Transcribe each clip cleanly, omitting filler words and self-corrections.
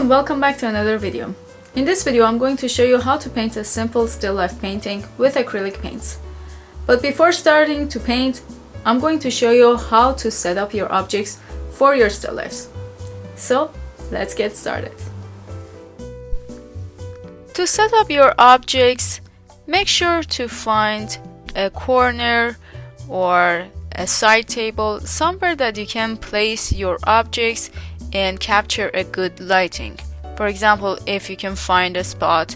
and welcome back to another video. In this video, I'm going to show you how to paint a simple still life painting with acrylic paints. But before starting to paint, I'm going to show you how to set up your objects for your still lifes. So let's get started. To set up your objects, make sure to find a corner or a side table, somewhere that you can place your objects and capture a good lighting. For example, if you can find a spot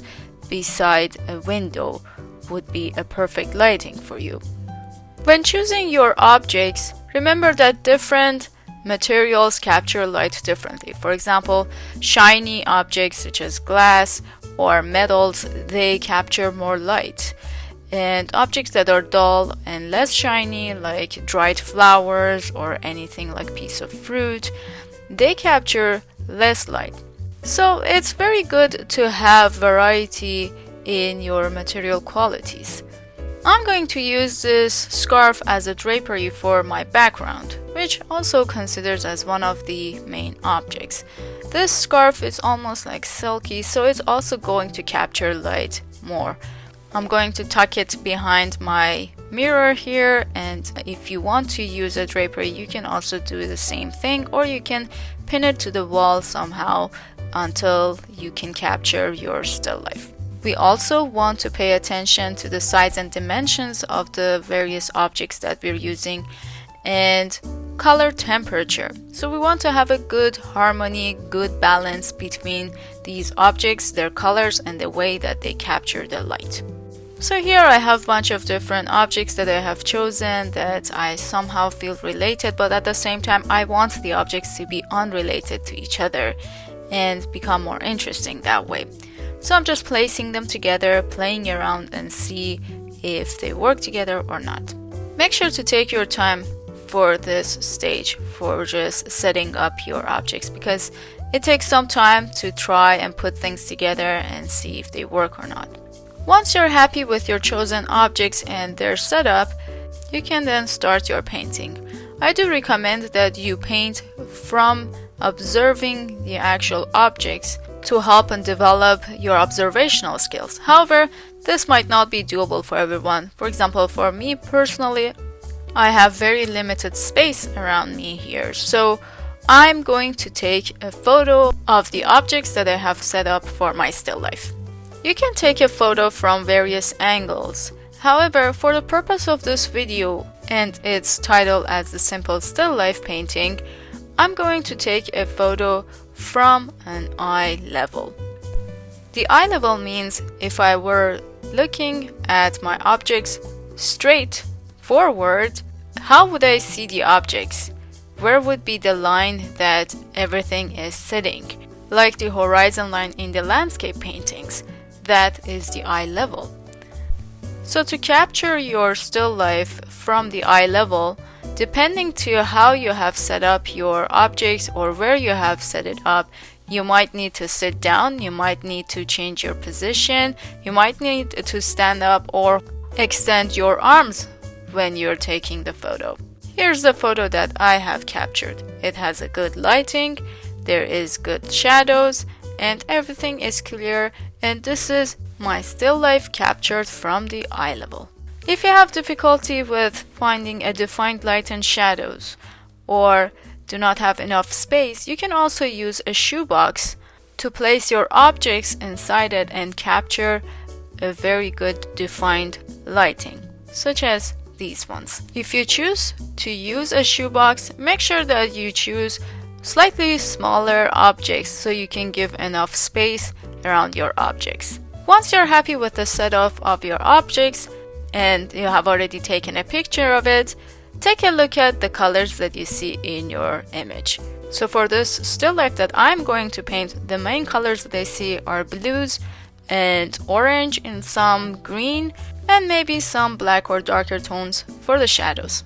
beside a window, would be a perfect lighting for you. When choosing your objects, remember that different materials capture light differently. For example, shiny objects such as glass or metals, they capture more light. And objects that are dull and less shiny, like dried flowers or anything like piece of fruit, they capture less light. So it's very good to have variety in your material qualities. I'm going to use this scarf as a drapery for my background, which also considers as one of the main objects. This scarf is almost like silky, so it's also going to capture light more. I'm going to tuck it behind my mirror here, and if you want to use a drapery, you can also do the same thing, or you can pin it to the wall somehow until you can capture your still life. We also want to pay attention to the size and dimensions of the various objects that we're using and color temperature. So we want to have a good harmony, good balance between these objects, their colors, and the way that they capture the light. So here I have a bunch of different objects that I have chosen that I somehow feel related, but at the same time I want the objects to be unrelated to each other and become more interesting that way. So I'm just placing them together, playing around and see if they work together or not. Make sure to take your time for this stage for just setting up your objects, because it takes some time to try and put things together and see if they work or not. Once you're happy with your chosen objects and their setup, you can then start your painting. I do recommend that you paint from observing the actual objects to help and develop your observational skills. However, this might not be doable for everyone. For example, for me personally, I have very limited space around me here, so I'm going to take a photo of the objects that I have set up for my still life. You can take a photo from various angles. However, for the purpose of this video and its title as the simple still life painting, I'm going to take a photo from an eye level. The eye level means if I were looking at my objects straight forward, how would I see the objects? Where would be the line that everything is sitting? Like the horizon line in the landscape paintings. That is the eye level. So to capture your still life from the eye level, depending to how you have set up your objects or where you have set it up, you might need to sit down, you might need to change your position, you might need to stand up or extend your arms when you're taking the photo. Here's the photo that I have captured. It has a good lighting, there is good shadows, and everything is clear, and this is my still life captured from the eye level. If you have difficulty with finding a defined light and shadows, or do not have enough space, you can also use a shoebox to place your objects inside it and capture a very good defined lighting, such as these ones. If you choose to use a shoebox, make sure that you choose slightly smaller objects so you can give enough space around your objects. Once you're happy with the setup of your objects and you have already taken a picture of it, take a look at the colors that you see in your image. So for this still life that I'm going to paint, the main colors that I see are blues and orange and some green and maybe some black or darker tones for the shadows.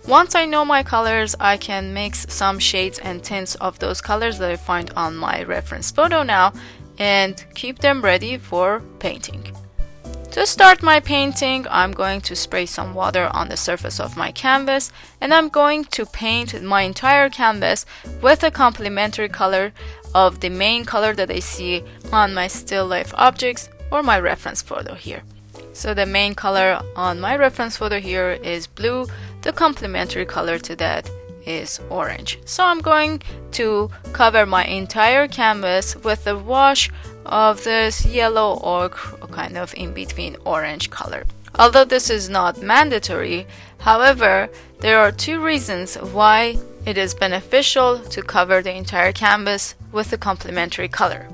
Once I know my colors, I can mix some shades and tints of those colors that I find on my reference photo now and keep them ready for painting. To start my painting, I'm going to spray some water on the surface of my canvas, and I'm going to paint my entire canvas with a complementary color of the main color that I see on my still life objects or my reference photo here. So the main color on my reference photo here is blue. The complementary color to that is orange. So I'm going to cover my entire canvas with a wash of this yellow or kind of in between orange color. Although this is not mandatory, however, there are two reasons why it is beneficial to cover the entire canvas with a complementary color.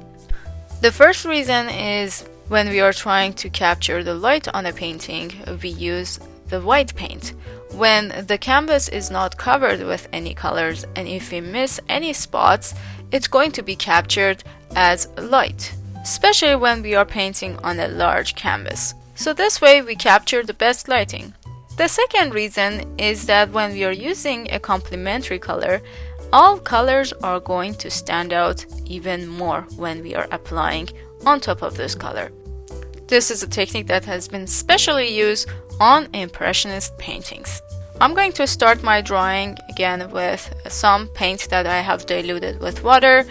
The first reason is when we are trying to capture the light on a painting, we use the white paint. When the canvas is not covered with any colors and if we miss any spots, it's going to be captured as light, especially when we are painting on a large canvas. So this way we capture the best lighting. The second reason is that when we are using a complementary color, all colors are going to stand out even more when we are applying on top of this color. This is a technique that has been specially used on impressionist paintings. I'm going to start my drawing again with some paint that I have diluted with water,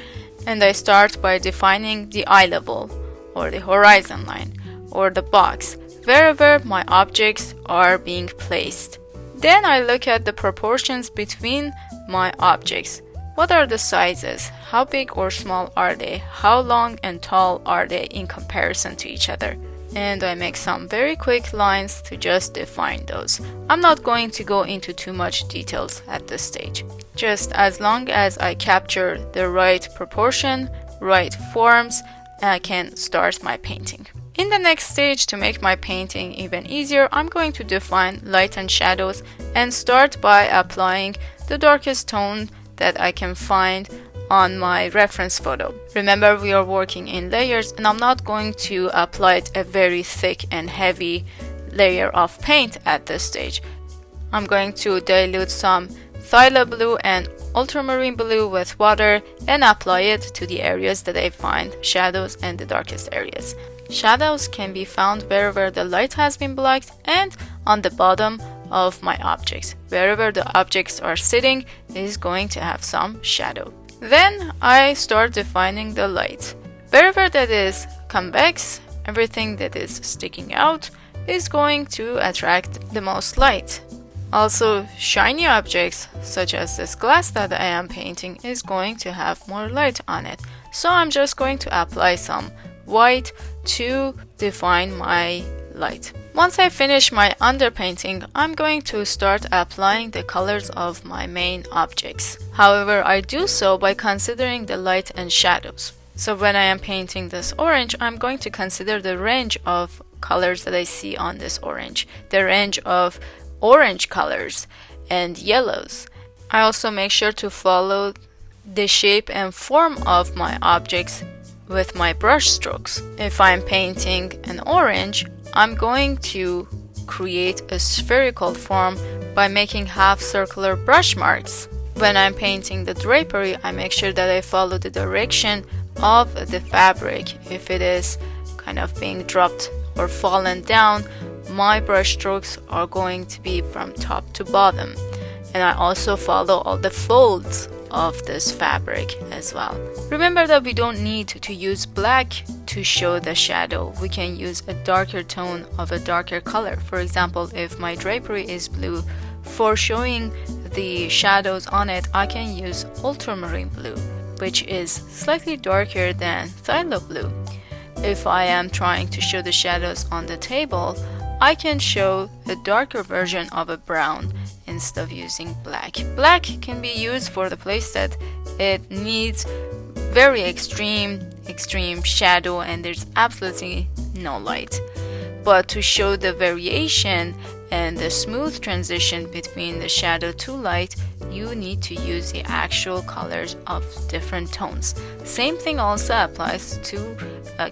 and I start by defining the eye level or the horizon line or the box wherever my objects are being placed. Then I look at the proportions between my objects. What are the sizes? How big or small are they? How long and tall are they in comparison to each other? And I make some very quick lines to just define those. I'm not going to go into too much details at this stage. Just as long as I capture the right proportion, right forms, I can start my painting. In the next stage, to make my painting even easier, I'm going to define light and shadows and start by applying the darkest tone that I can find on my reference photo. Remember, we are working in layers and I'm not going to apply a very thick and heavy layer of paint at this stage. I'm going to dilute some phthalo blue and ultramarine blue with water and apply it to the areas that I find shadows and the darkest areas. Shadows can be found wherever the light has been blocked and on the bottom of my objects. Wherever the objects are sitting is going to have some shadow. Then I start defining the light. Wherever that is convex, everything that is sticking out is going to attract the most light. Also, shiny objects such as this glass that I am painting is going to have more light on it. So I'm just going to apply some white to define my light. Once I finish my underpainting, I'm going to start applying the colors of my main objects. However, I do so by considering the light and shadows. So when I am painting this orange, I'm going to consider the range of colors that I see on this orange, the range of orange colors and yellows. I also make sure to follow the shape and form of my objects with my brush strokes. If I'm painting an orange, I'm going to create a spherical form by making half circular brush marks. When I'm painting the drapery, I make sure that I follow the direction of the fabric. If it is kind of being dropped or fallen down, my brush strokes are going to be from top to bottom. And I also follow all the folds of this fabric as well. Remember that we don't need to use black to show the shadow. We can use a darker tone of a darker color. For example, if my drapery is blue, for showing the shadows on it, I can use ultramarine blue, which is slightly darker than phthalo blue. If I am trying to show the shadows on the table, I can show a darker version of a brown instead of using black. Black can be used for the place that it needs very extreme shadow and there's absolutely no light. But to show the variation and the smooth transition between the shadow to light, you need to use the actual colors of different tones. Same thing also applies to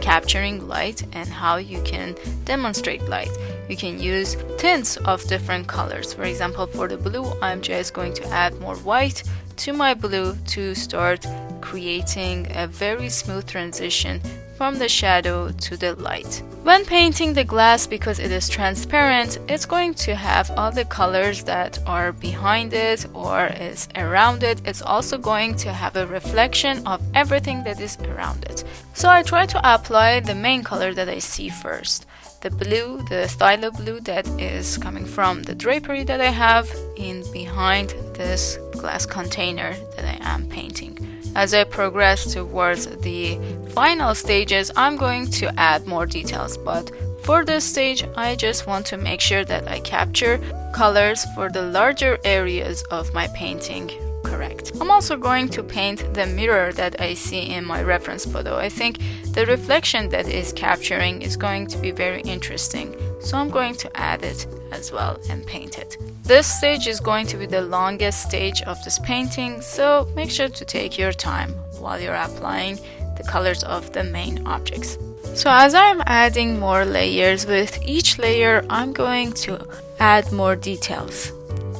capturing light and how you can demonstrate light. You can use tints of different colors. For example, for the blue, I'm just going to add more white to my blue to start creating a very smooth transition from the shadow to the light. When painting the glass, because it is transparent, it's going to have all the colors that are behind it or is around it. It's also going to have a reflection of everything that is around it. So I try to apply the main color that I see first. The blue, the phthalo blue that is coming from the drapery that I have in behind this glass container that I am painting. As I progress towards the final stages, I'm going to add more details, but for this stage, I just want to make sure that I capture colors for the larger areas of my painting correct. I'm also going to paint the mirror that I see in my reference photo. I think the reflection that is capturing is going to be very interesting, so I'm going to add it as well and paint it. This stage is going to be the longest stage of this painting, so make sure to take your time while you're applying the colors of the main objects. So as I'm adding more layers, with each layer I'm going to add more details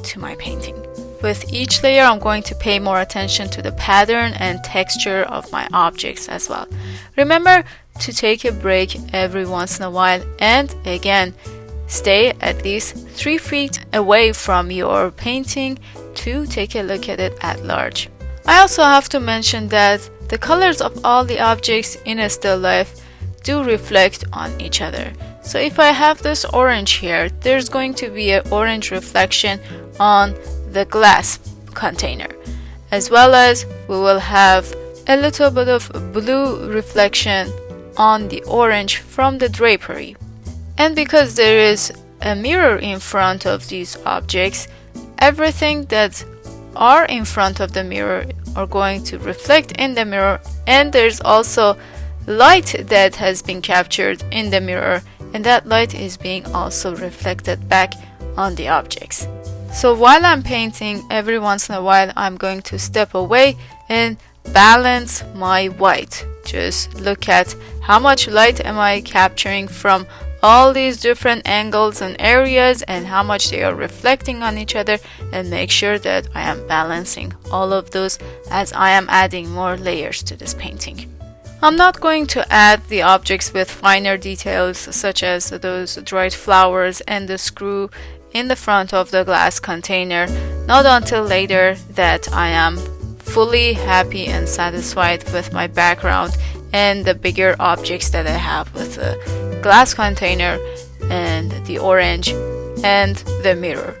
to my painting. With each layer I'm going to pay more attention to the pattern and texture of my objects as well. Remember to take a break every once in a while, and again, stay at least 3 feet away from your painting to take a look at it at large. I also have to mention that the colors of all the objects in a still life do reflect on each other. So if I have this orange here, there's going to be an orange reflection on the glass container, as well as we will have a little bit of blue reflection on the orange from the drapery. And because there is a mirror in front of these objects, everything that are in front of the mirror are going to reflect in the mirror, and there's also light that has been captured in the mirror, and that light is being also reflected back on the objects. So while I'm painting, every once in a while I'm going to step away and balance my white. Just look at how much light am I capturing from all these different angles and areas and how much they are reflecting on each other, and make sure that I am balancing all of those as I am adding more layers to this painting. I'm not going to add the objects with finer details such as those dried flowers and the screw in the front of the glass container, not until later that I am fully happy and satisfied with my background and the bigger objects that I have with the glass container and the orange and the mirror.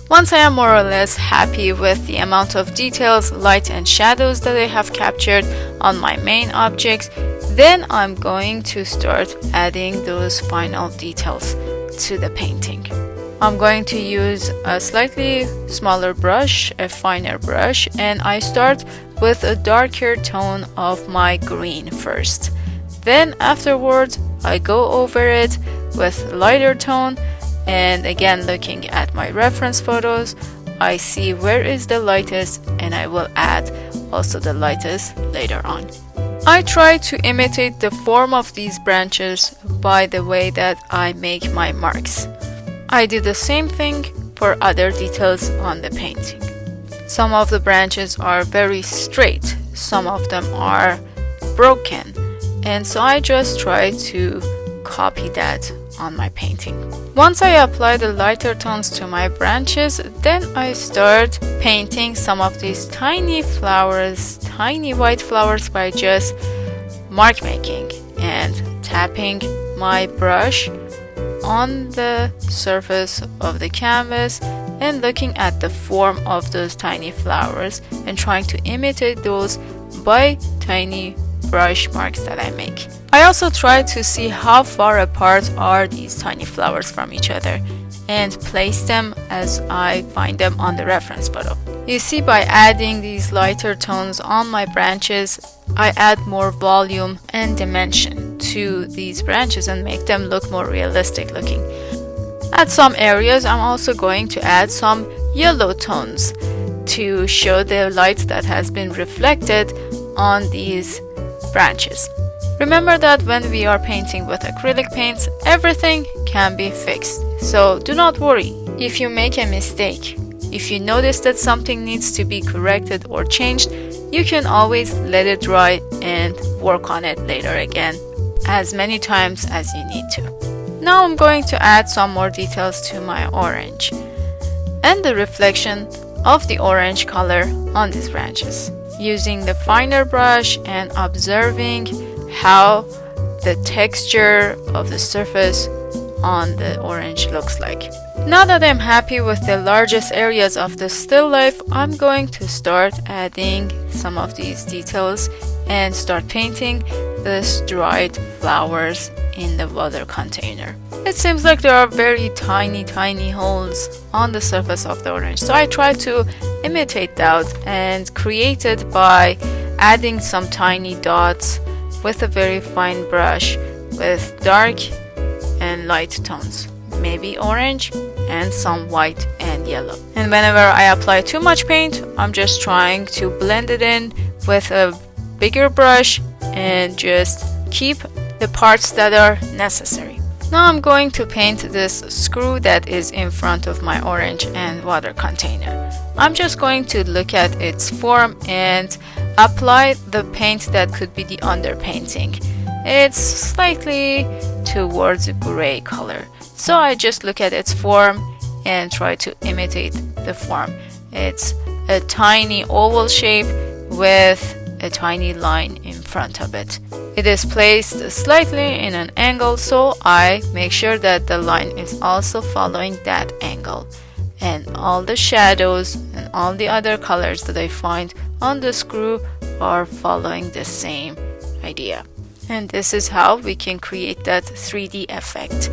Once I am more or less happy with the amount of details, light and shadows that I have captured on my main objects, then I'm going to start adding those final details to the painting. I'm going to use a slightly smaller brush, a finer brush, and I start with a darker tone of my green first. Then afterwards I go over it with lighter tone, and again looking at my reference photos, I see where is the lightest and I will add also the lightest later on. I try to imitate the form of these branches by the way that I make my marks. I do the same thing for other details on the painting. Some of the branches are very straight, some of them are broken, and so I just try to copy that on my painting. Once I apply the lighter tones to my branches, then I start painting some of these tiny flowers, tiny white flowers, by just mark making and tapping my brush on the surface of the canvas and looking at the form of those tiny flowers and trying to imitate those by tiny brush marks that I make. I also try to see how far apart are these tiny flowers from each other and place them as I find them on the reference photo. You see, by adding these lighter tones on my branches, I add more volume and dimension to these branches and make them look more realistic looking. At some areas, I'm also going to add some yellow tones to show the light that has been reflected on these branches. Remember that when we are painting with acrylic paints, everything can be fixed. So do not worry if you make a mistake. If you notice that something needs to be corrected or changed, you can always let it dry and work on it later again, as many times as you need to. Now I'm going to add some more details to my orange and the reflection of the orange color on these branches, using the finer brush and observing how the texture of the surface on the orange looks like. Now that I'm happy with the largest areas of the still life, I'm going to start adding some of these details and start painting these dried flowers in the water container. It seems like there are very tiny holes on the surface of the orange, so I try to imitate that and create it by adding some tiny dots with a very fine brush with dark and light tones, maybe orange and some white and yellow. And whenever I apply too much paint, I'm just trying to blend it in with a bigger brush and just keep the parts that are necessary. Now I'm going to paint this screw that is in front of my orange and water container. I'm just going to look at its form and apply the paint that could be the underpainting. It's slightly towards a gray color, so I just look at its form and try to imitate the form. It's a tiny oval shape with a tiny line in front of it. It is placed slightly in an angle, so I make sure that the line is also following that angle. And all the shadows and all the other colors that I find on the screw are following the same idea. And this is how we can create that 3D effect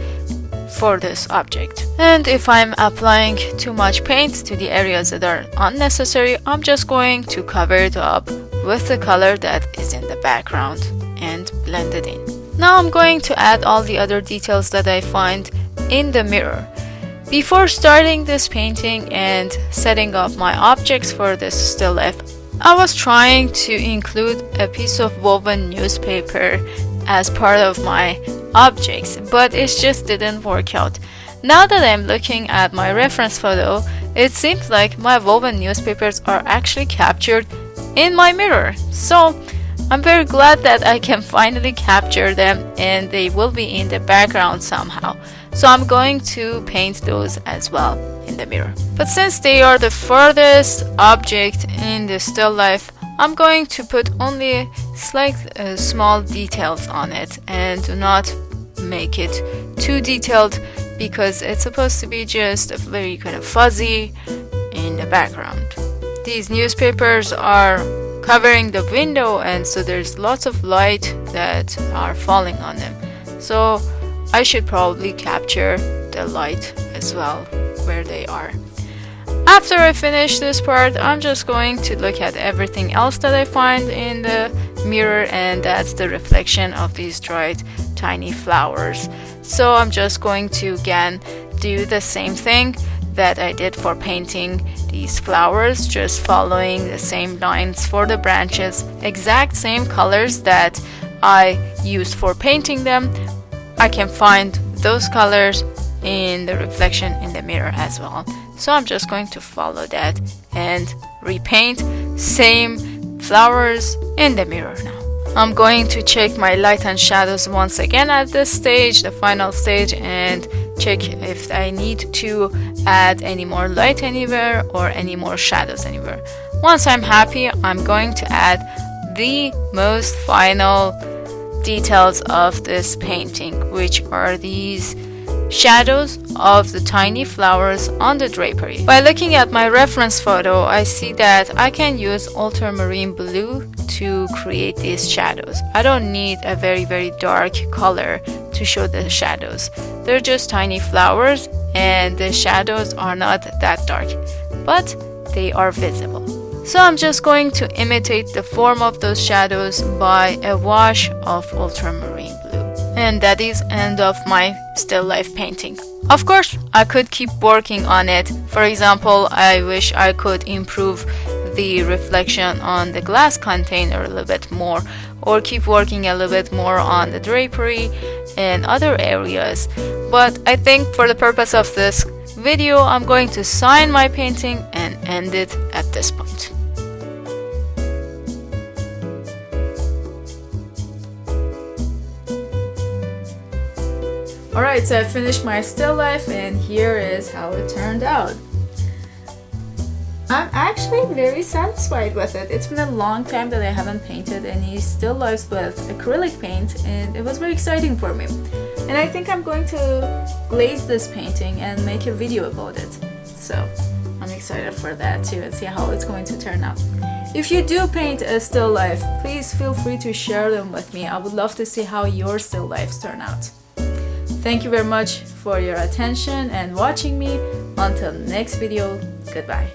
for this object. And if I'm applying too much paint to the areas that are unnecessary, I'm just going to cover it up with the color that is in the background and blend it in. Now I'm going to add all the other details that I find in the mirror. Before starting this painting and setting up my objects for this still life, I was trying to include a piece of woven newspaper as part of my objects, but it just didn't work out. Now that I'm looking at my reference photo, it seems like my woven newspapers are actually captured in my mirror. So I'm very glad that I can finally capture them and they will be in the background somehow. So I'm going to paint those as well in the mirror. But since they are the furthest object in the still life, I'm going to put only slight small details on it and do not make it too detailed because it's supposed to be just a very kind of fuzzy in the background. These newspapers are covering the window, and so there's lots of light that are falling on them. So I should probably capture the light as well where they are. After I finish this part, I'm just going to look at everything else that I find in the mirror, and that's the reflection of these dried tiny flowers. So I'm just going to again do the same thing that I did for painting these flowers, just following the same lines for the branches, exact same colors that I used for painting them. I can find those colors in the reflection in the mirror as well. So I'm just going to follow that and repaint same flowers in the mirror now. I'm going to check my light and shadows once again at this stage, the final stage, and check if I need to add any more light anywhere or any more shadows anywhere. Once I'm happy, I'm going to add the most final details of this painting, which are these shadows of the tiny flowers on the drapery. By looking at my reference photo, I see that I can use ultramarine blue to create these shadows. I don't need a very dark color to show the shadows. They're just tiny flowers and the shadows are not that dark, but they are visible. So I'm just going to imitate the form of those shadows by a wash of ultramarine blue. And that is end of my still life painting. Of course, I could keep working on it. For example, I wish I could improve the reflection on the glass container a little bit more, or keep working a little bit more on the drapery and other areas. But I think for the purpose of this video, I'm going to sign my painting and end it at this point. Alright, so I finished my still life and here is how it turned out. I'm actually very satisfied with it. It's been a long time that I haven't painted any still lifes with acrylic paint, and it was very exciting for me. And I think I'm going to glaze this painting and make a video about it. So I'm excited for that too and see how it's going to turn out. If you do paint a still life, please feel free to share them with me. I would love to see how your still lifes turn out. Thank you very much for your attention and watching me. Until next video, goodbye.